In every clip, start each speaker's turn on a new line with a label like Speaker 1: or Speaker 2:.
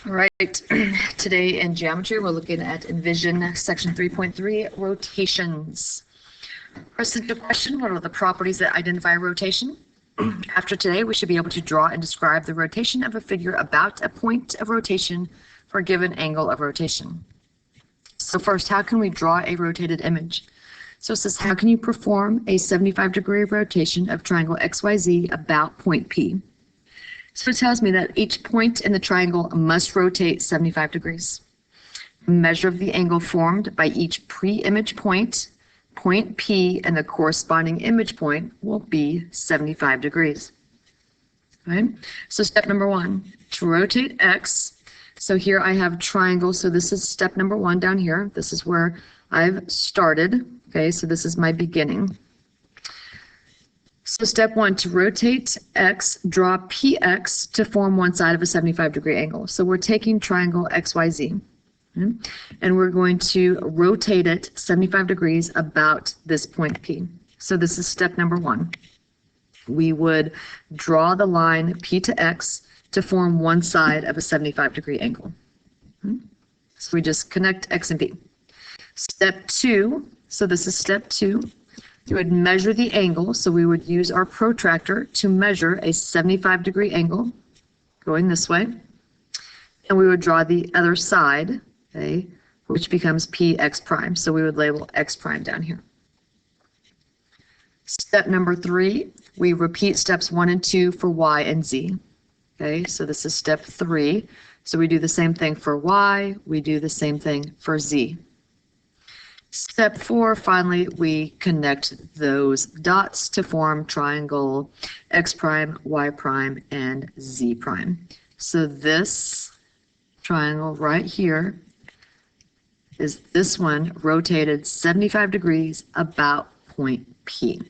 Speaker 1: All right, today in geometry, we're looking at Envision section 3.3, rotations. First simple question, what are the properties that identify rotation? After today, we should be able to draw and describe the rotation of a figure about a point of rotation for a given angle of rotation. So first, how can we draw a rotated image? So it says, how can you perform a 75-degree rotation of triangle XYZ about point P? So it tells me that each point in the triangle must rotate 75 degrees. Measure of the angle formed by each pre-image point, point P, and the corresponding image point will be 75 degrees. Okay? So step number one, to rotate X. So here I have triangle, so this is step number one down here. This is where I've started. Okay, so this is my beginning. So step one, to rotate X, draw PX to form one side of a 75-degree angle. So we're taking triangle XYZ, okay, and we're going to rotate it 75 degrees about this point P. So this is step number one. We would draw the line P to X to form one side of a 75-degree angle. Okay. So we just connect X and P. Step two, so this is step two. You would measure the angle, so we would use our protractor to measure a 75-degree angle going this way, and we would draw the other side, okay, which becomes PX prime. So we would label X prime down here. Step number three, we repeat steps 1 and 2 for Y and Z. Okay, so this is step 3. So we do the same thing for Y, we do the same thing for Z. Step 4, finally, we connect those dots to form triangle X prime, Y prime, and Z prime. So this triangle right here is this one rotated 75 degrees about point P.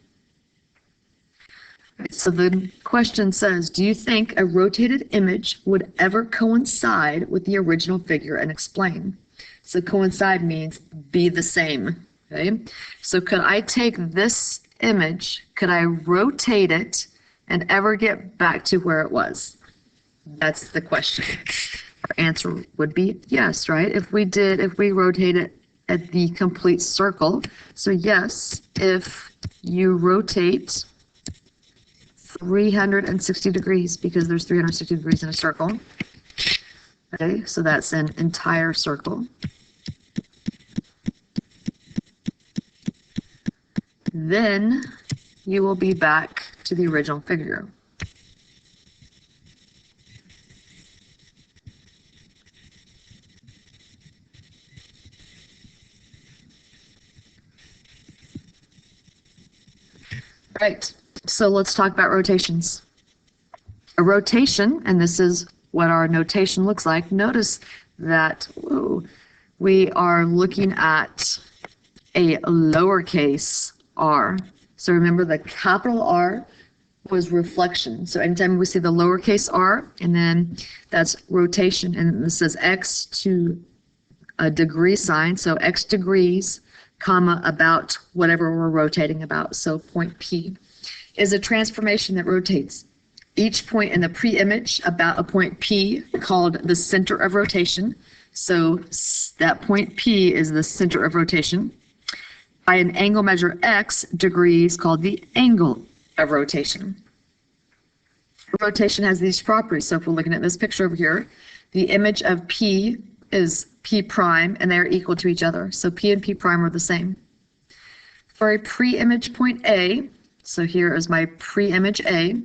Speaker 1: So the question says, do you think a rotated image would ever coincide with the original figure and explain? So coincide means be the same, okay? So could I take this image, could I rotate it and ever get back to where it was? That's the question. Our answer would be yes, right? If we rotate it at the complete circle. So yes, if you rotate 360 degrees, because there's 360 degrees in a circle. Okay, so that's an entire circle. Then you will be back to the original figure. Right, so let's talk about rotations. A rotation, and this is what our notation looks like. Notice that we are looking at a lowercase r. So remember, the capital R was reflection. So anytime we see the lowercase r, and then that's rotation, and this says X to a degree sign, so X degrees, comma, about whatever we're rotating about. So point P is a transformation that rotates each point in the pre-image about a point P, called the center of rotation. So that point P is the center of rotation, by an angle measure X degrees, called the angle of rotation. Rotation has these properties. So if we're looking at this picture over here, the image of P is P prime, and they are equal to each other. So P and P prime are the same. For a pre-image point A, so here is my pre-image A,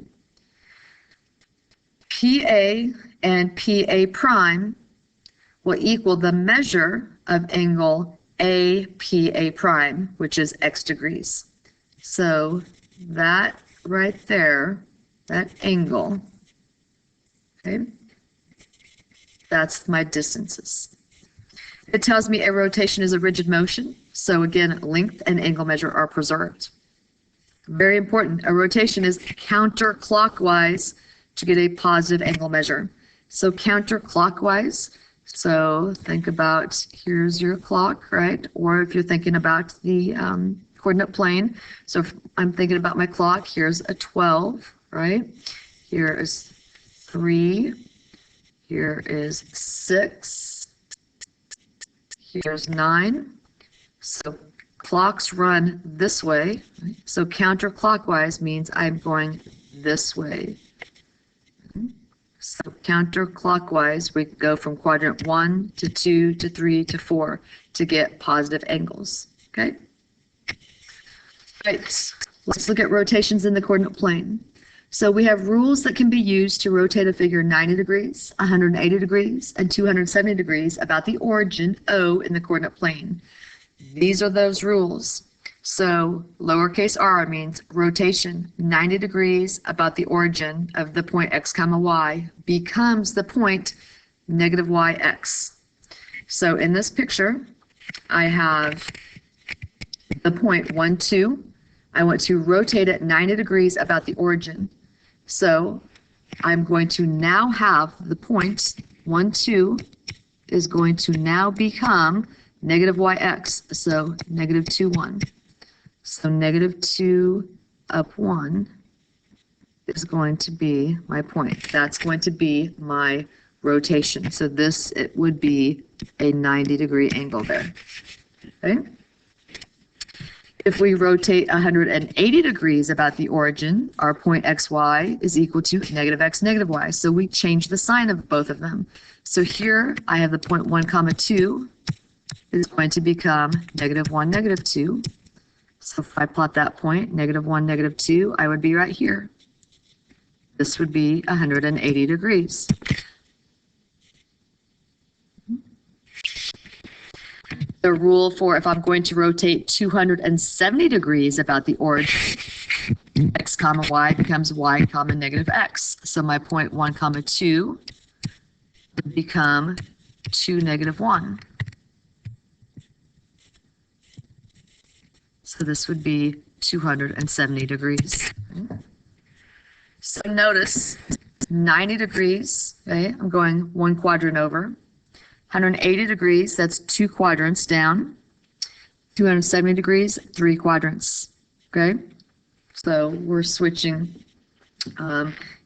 Speaker 1: PA and PA prime will equal the measure of angle APA prime, which is X degrees. So that right there, that angle, okay, that's my distances. It tells me a rotation is a rigid motion. So again, length and angle measure are preserved. Very important. A rotation is counterclockwise to get a positive angle measure. So counterclockwise, so think about, here's your clock, right? Or if you're thinking about the coordinate plane, so if I'm thinking about my clock, here's a 12, right? Here is 3, Here is 6. Here's 9. So clocks run this way. So counterclockwise means I'm going this way. So counterclockwise, we go from quadrant 1 to 2 to 3 to 4 to get positive angles. Okay? Right. Let's look at rotations in the coordinate plane. So we have rules that can be used to rotate a figure 90 degrees, 180 degrees, and 270 degrees about the origin O in the coordinate plane. These are those rules. So lowercase r means rotation 90 degrees about the origin of the point x comma y becomes the point negative yx. So in this picture, I have the point 1, 2. I want to rotate it 90 degrees about the origin. So I'm going to now have the point 1, 2 is going to now become negative yx. So negative 2, 1. So negative 2 up 1 is going to be my point. That's going to be my rotation. So this, it would be a 90-degree angle there. Okay? If we rotate 180 degrees about the origin, our point xy is equal to negative x, negative y. So we change the sign of both of them. So here I have the point 1 comma 2 is going to become negative 1, negative 2. So if I plot that point, negative 1, negative 2, I would be right here. This would be 180 degrees. The rule for if I'm going to rotate 270 degrees about the origin, x comma y becomes y comma negative x. So my point 1 comma 2 would become 2, negative 1. So this would be 270 degrees. So notice 90 degrees, okay, I'm going 1 quadrant over. 180 degrees, that's 2 quadrants down. 270 degrees, 3 quadrants, okay? So we're switching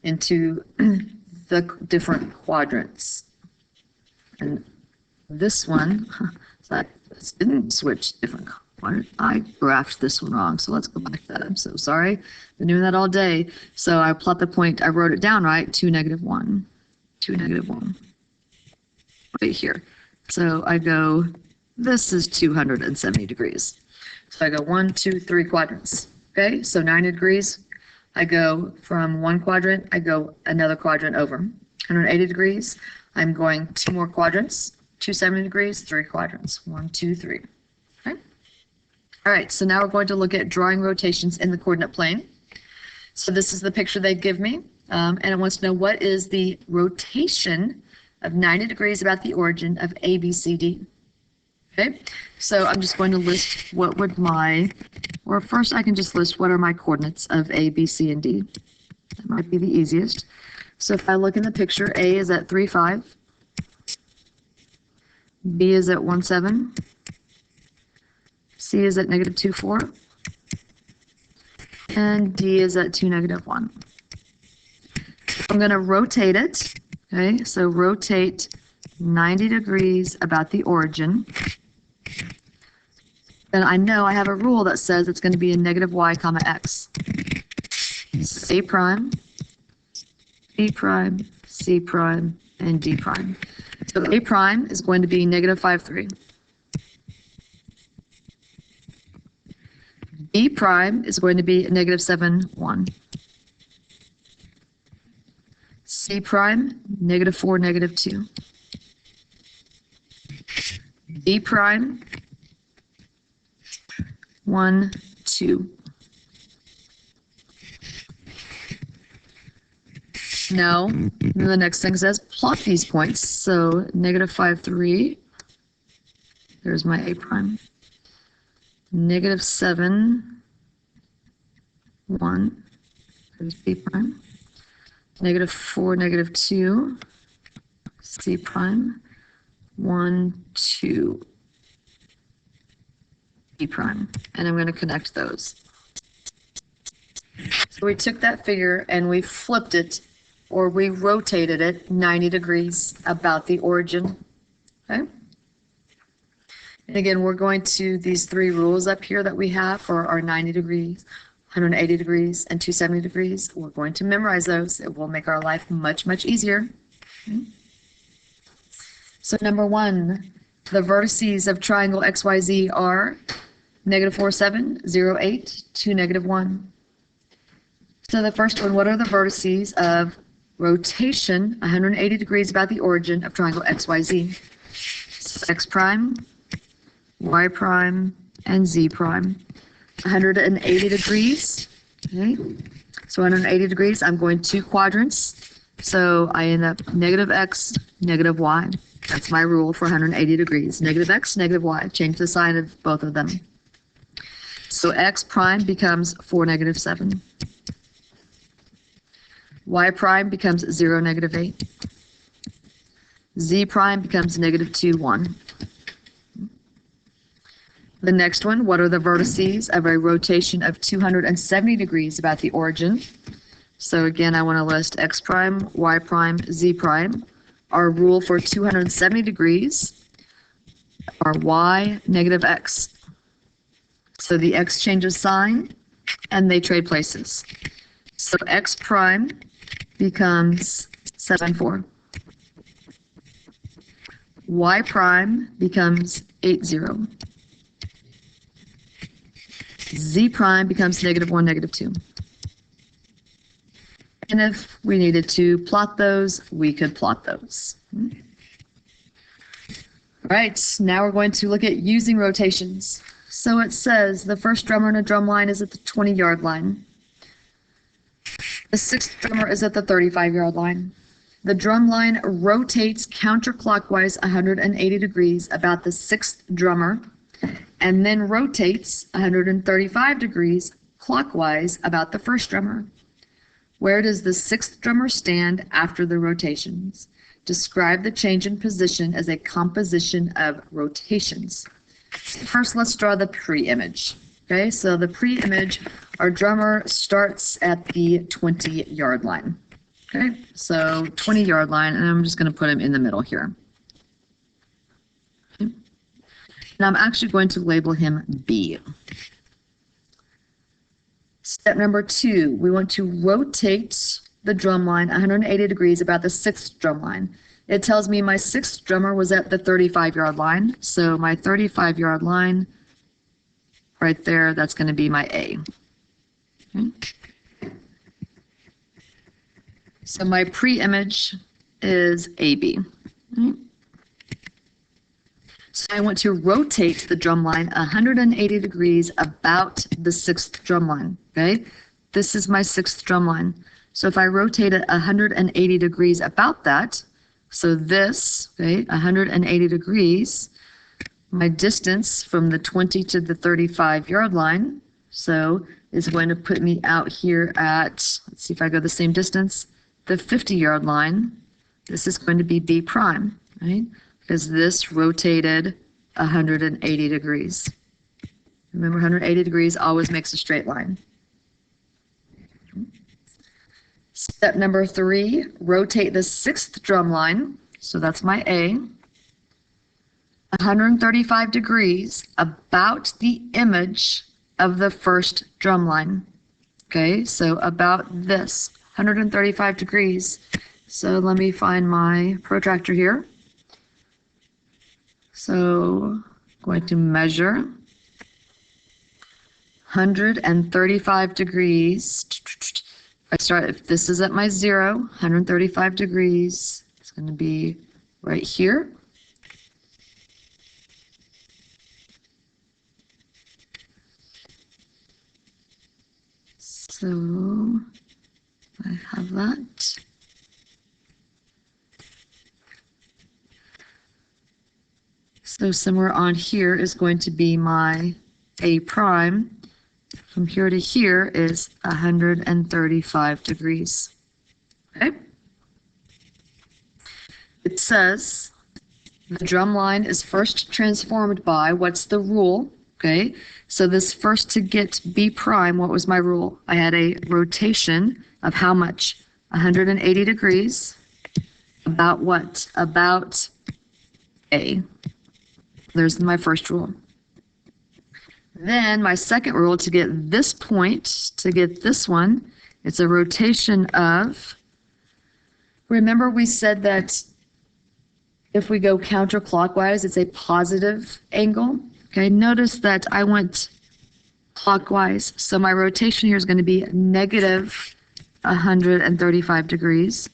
Speaker 1: into the different quadrants. And this one, this didn't switch different quadrants. I graphed this one wrong, so let's go back to that. I'm so sorry. Been doing that all day. So I plot the point, I wrote it down right, 2, negative 1. 2, negative 1. Right here. So I go, this is 270 degrees. So I go 1, 2, 3 quadrants. Okay, so 90 degrees. I go from 1 quadrant, I go another quadrant over. 180 degrees, I'm going 2 more quadrants. 270 degrees, 3 quadrants. 1, 2, 3. Okay. All right, so now we're going to look at drawing rotations in the coordinate plane. So this is the picture they give me, and it wants to know what is the rotation of 90 degrees about the origin of A, B, C, D. Okay, so I'm just going to list what would my, or first I can just list what are my coordinates of A, B, C, and D. That might be the easiest. So if I look in the picture, A is at 3, 5. B is at 1, 7. C is at negative 2, 4. And D is at 2, negative 1. I'm going to rotate it. Okay, so rotate 90 degrees about the origin. And I know I have a rule that says it's going to be a negative y comma x. A prime, B prime, C prime, and D prime. So A prime is going to be negative 5, 3. B prime is going to be negative 7, 1. C prime, negative 4, negative 2. D prime, 1, 2. Now, the next thing says plot these points. So negative 5, 3. There's my A prime. Negative 7, 1. There's B prime. Negative 4, negative 2. C prime. 1, 2. B prime. And I'm going to connect those. So we took that figure and we flipped it or we rotated it 90 degrees about the origin. Okay. And again, we're going to these three rules up here that we have for our 90 degrees, 180 degrees, and 270 degrees. We're going to memorize those. It will make our life much, much easier. Okay. So number one, the vertices of triangle XYZ are -4, 7, 0, 8, 2, -1. So the first one, what are the vertices of rotation 180 degrees about the origin of triangle XYZ? So X prime, Y prime, and Z prime. 180 degrees. Okay. So 180 degrees, I'm going 2 quadrants. So I end up -X, -Y. That's my rule for 180 degrees. -X, -Y. Change the sign of both of them. So X prime becomes 4, -7. Y prime becomes 0, -8. Z prime becomes -2, 1. The next one, what are the vertices of a rotation of 270 degrees about the origin? So again, I want to list X prime, Y prime, Z prime. Our rule for 270 degrees are Y, -X. So the X changes sign and they trade places. So X prime becomes 7, 4. Y prime becomes 8, 0. Z prime becomes -1, -2. And if we needed to plot those, we could plot those. All right, now we're going to look at using rotations. So it says the first drummer in a drum line is at the 20-yard line. The sixth drummer is at the 35-yard line. The drum line rotates counterclockwise 180 degrees about the sixth drummer, and then rotates 135 degrees clockwise about the first drummer. Where does the sixth drummer stand after the rotations? Describe the change in position as a composition of rotations. First, let's draw the pre-image. Okay, so the pre-image, our drummer starts at the 20-yard line. Okay, so 20-yard line, and I'm just going to put him in the middle here. Okay. And I'm actually going to label him B. Step number 2, we want to rotate the drum line 180 degrees about the sixth drum line. It tells me my sixth drummer was at the 35-yard line, so my 35-yard line right there, that's going to be my A. Okay. So my pre-image is AB. Okay. So I want to rotate the drum line 180 degrees about the sixth drum line. Okay, this is my sixth drum line. So if I rotate it 180 degrees about that, so this, okay, 180 degrees, my distance from the 20 to the 35-yard line, so is going to put me out here at, let's see if I go the same distance, the 50-yard line. This is going to be B prime, right? Because this rotated 180 degrees. Remember, 180 degrees always makes a straight line. Step number 3, rotate the sixth drum line, so that's my A, 135 degrees about the image of the first drum line. Okay, so about this, 135 degrees. So let me find my protractor here. So I'm going to measure 135 degrees. If this is at my 0, 135 degrees, it's going to be right here. So I have that. So somewhere on here is going to be my A prime. From here to here is 135 degrees. Okay. It says the drum line is first transformed by, what's the rule? Okay, so this first to get B prime, what was my rule? I had a rotation of how much? 180 degrees. About what? About A. There's my first rule. Then my second rule, to get this point, to get this one, it's a rotation of, remember we said that if we go counterclockwise, it's a positive angle. Okay, notice that I went clockwise, so my rotation here is going to be negative 135 degrees.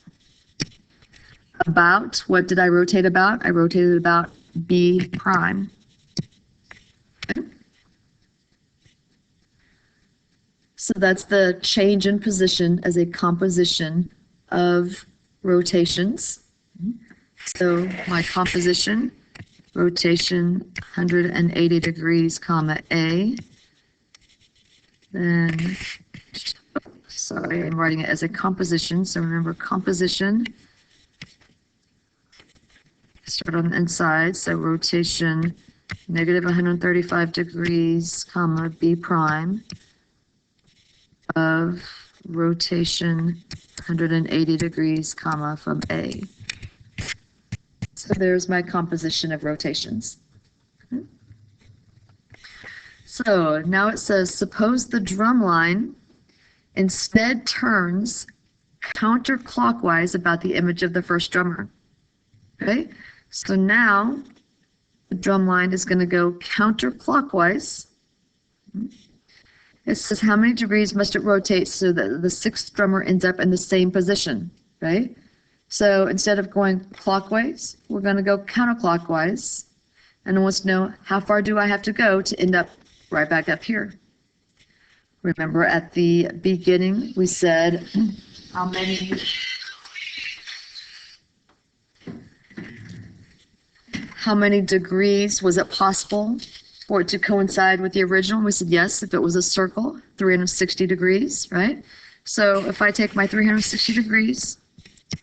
Speaker 1: About, what did I rotate about? I rotated about B prime. Okay. So that's the change in position as a composition of rotations. So my composition, rotation 180 degrees, comma A. Then, sorry, I'm writing it as a composition. So remember, composition, start on the inside. So rotation negative 135 degrees, comma B prime of rotation 180 degrees, comma from A. So there's my composition of rotations. So now it says, suppose the drum line instead turns counterclockwise about the image of the first drummer. Okay, so now the drum line is going to go counterclockwise. It says how many degrees must it rotate so that the sixth drummer ends up in the same position, right? So instead of going clockwise, we're going to go counterclockwise. And it wants to know, how far do I have to go to end up right back up here? Remember at the beginning, we said how many degrees was it possible for it to coincide with the original? We said yes, if it was a circle, 360 degrees, right? So if I take my 360 degrees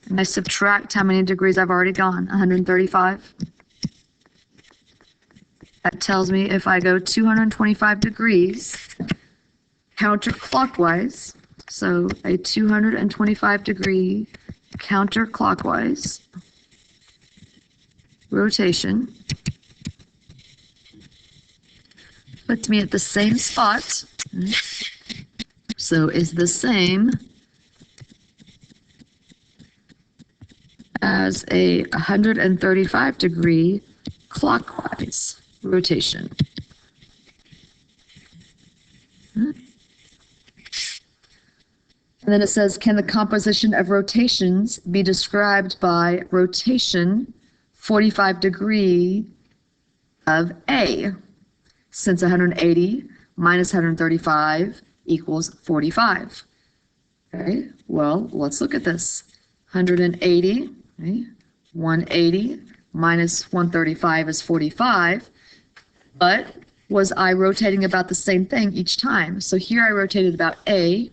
Speaker 1: and I subtract how many degrees I've already gone, 135, that tells me if I go 225 degrees counterclockwise, so a 225 degree counterclockwise rotation puts me at the same spot, so is the same as a 135 degree clockwise rotation. And then it says, can the composition of rotations be described by rotation 45 degree of A, since 180 minus 135 equals 45. Okay, well, let's look at this. 180, okay, 180 minus 135 is 45, but was I rotating about the same thing each time? So here I rotated about A,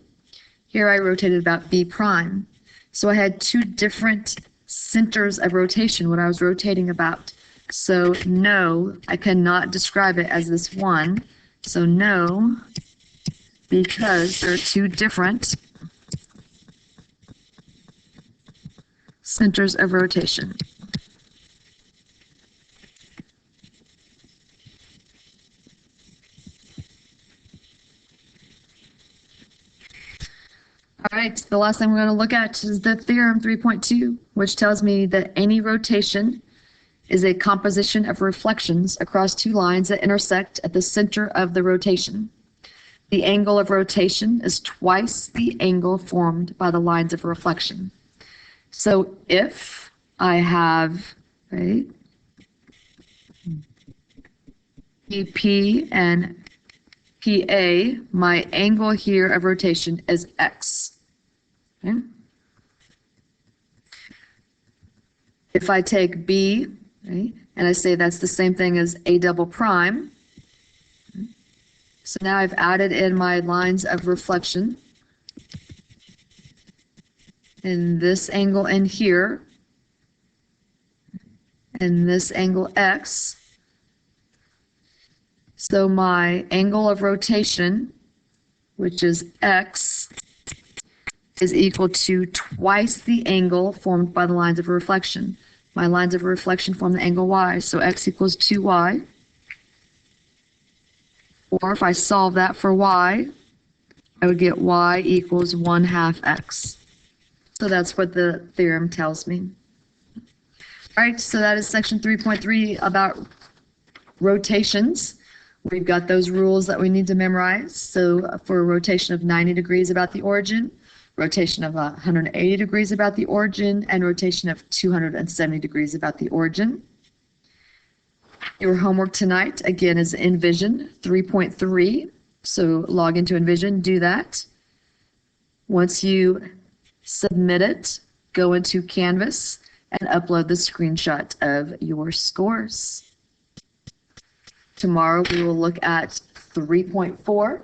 Speaker 1: here I rotated about B prime. So I had two different centers of rotation, what I was rotating about. So no, I cannot describe it as this one. So no, because there are two different centers of rotation. All right, the last thing we're going to look at is the theorem 3.2, which tells me that any rotation is a composition of reflections across two lines that intersect at the center of the rotation. The angle of rotation is twice the angle formed by the lines of reflection. So if I have, right, EP and PA, my angle here of rotation is X. Okay. If I take B, okay, and I say that's the same thing as A double prime, so now I've added in my lines of reflection. And this angle in here, and this angle X. So my angle of rotation, which is X, is equal to twice the angle formed by the lines of reflection. My lines of reflection form the angle y, so x equals 2y. Or if I solve that for y, I would get y equals 1/2 x. So that's what the theorem tells me. All right, so that is section 3.3 about rotations. We've got those rules that we need to memorize. So for a rotation of 90 degrees about the origin, rotation of 180 degrees about the origin, and rotation of 270 degrees about the origin. Your homework tonight, again, is Envision 3.3. So log into Envision, do that. Once you submit it, go into Canvas and upload the screenshot of your scores. Tomorrow we will look at 3.4.